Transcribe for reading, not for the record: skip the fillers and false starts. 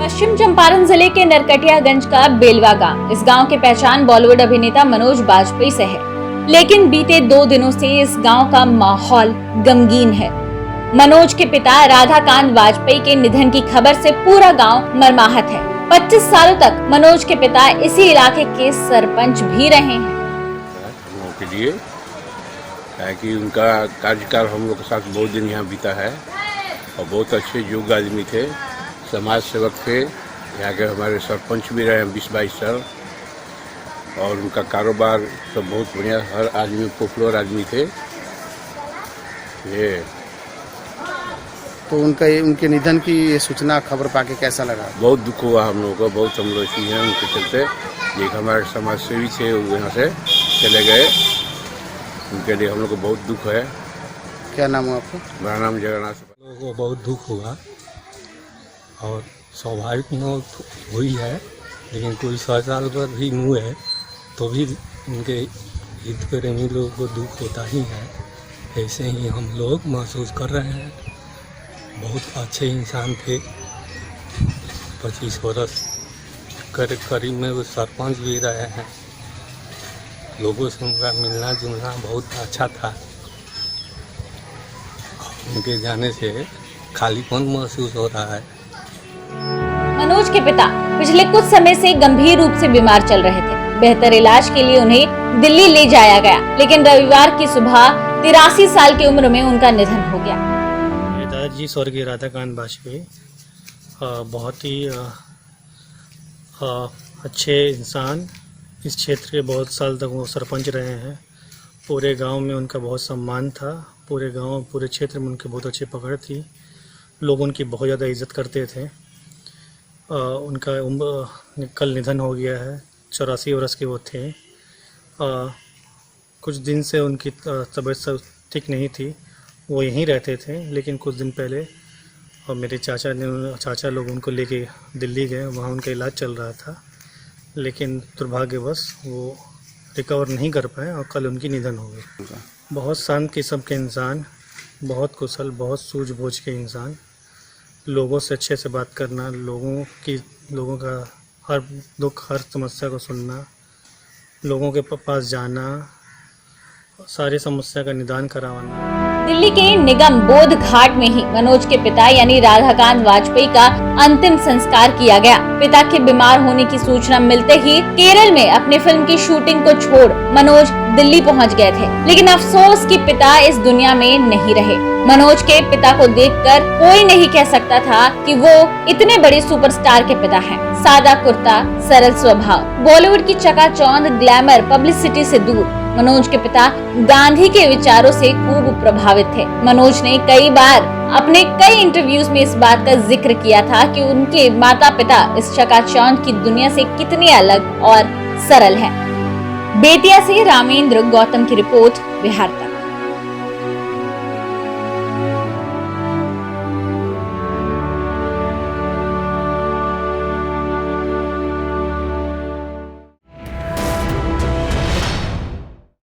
पश्चिम चंपारण जिले के नरकटियागंज का बेलवा गांव। इस गांव की पहचान बॉलीवुड अभिनेता मनोज बाजपेयी से है, लेकिन बीते 2 दिनों से इस गांव का माहौल गमगीन है। मनोज के पिता राधाकांत वाजपेयी के निधन की खबर से पूरा गांव मर्माहत है। 25 सालों तक मनोज के पिता इसी इलाके के सरपंच भी रहे हैं। हम लोगों के लिए कि उनका कार्यकाल हम लोग के साथ बहुत दिन यहाँ बीता है और बहुत अच्छे योग्य आदमी थे, समाज सेवक थे। यहाँ के हमारे सरपंच भी रहे 20-22 साल और उनका कारोबार सब बहुत बढ़िया, हर आदमी पॉपुलर आदमी थे ये। तो उनके निधन की ये सूचना खबर पाके कैसा लगा? बहुत दुख हुआ हम लोगों को, बहुत हम लोग हैं उनके चलते। एक हमारे समाज सेवी थे, वो यहाँ से चले गए, उनके लिए हम लोग को बहुत दुख है। क्या नाम है आपका? मेरा नाम जगन्नाथ। लोगों को बहुत दुख हुआ और स्वाभाविक मौत हुई है, लेकिन कोई 100 साल पर भी मुँह है तो भी उनके हित प्रेमी लोगों को दुख होता ही है। ऐसे ही हम लोग महसूस कर रहे हैं। बहुत अच्छे इंसान थे। 25 वर्ष करीब में वो सरपंच भी रहे हैं। लोगों से उनका मिलना जुलना बहुत अच्छा था। उनके जाने से खालीपन महसूस हो रहा है। मनोज के पिता पिछले कुछ समय से गंभीर रूप से बीमार चल रहे थे। बेहतर इलाज के लिए उन्हें दिल्ली ले जाया गया, लेकिन रविवार की सुबह 83 साल की उम्र में उनका निधन हो गया। मेरे दादाजी स्वर्गीय राधाकांत वाजपेयी बहुत ही अच्छे इंसान, इस क्षेत्र के बहुत साल तक वो सरपंच रहे हैं। पूरे गांव में उनका बहुत सम्मान था। पूरे गांव, पूरे क्षेत्र में उनकी बहुत अच्छी पकड़ थी। लोग उनकी बहुत ज़्यादा इज्जत करते थे। उनका उम्र कल निधन हो गया है। 84 वर्ष के वो थे। कुछ दिन से उनकी तबीयत ठीक नहीं थी। वो यहीं रहते थे, लेकिन कुछ दिन पहले मेरे चाचा लोग उनको लेके दिल्ली गए। वहाँ उनका इलाज चल रहा था, लेकिन दुर्भाग्यवश वो रिकवर नहीं कर पाए और कल उनकी निधन हो गई। बहुत शांत किस्म के इंसान, बहुत कुशल, बहुत सूझबूझ के इंसान, लोगों से अच्छे से बात करना, लोगों का हर दुख, हर समस्या को सुनना, लोगों के पास जाना, सारी समस्या का निदान करवाना। दिल्ली के निगम बोध घाट में ही मनोज के पिता यानी राधाकांत वाजपेयी का अंतिम संस्कार किया गया। पिता के बीमार होने की सूचना मिलते ही केरल में अपने फिल्म की शूटिंग को छोड़ मनोज दिल्ली पहुंच गए थे, लेकिन अफसोस कि पिता इस दुनिया में नहीं रहे। मनोज के पिता को देखकर कोई नहीं कह सकता था कि वो इतने बड़े सुपरस्टार के पिता हैं। सादा कुर्ता, सरल स्वभाव, बॉलीवुड की चकाचौंध ग्लैमर पब्लिसिटी से दूर मनोज के पिता गांधी के विचारों से खूब प्रभावित थे। मनोज ने कई बार अपने कई इंटरव्यूज में इस बात का जिक्र किया था कि उनके माता पिता इस चकाचौंध की दुनिया से कितने अलग और सरल हैं। बेतिया से रामेंद्र गौतम की रिपोर्ट, बिहार तक।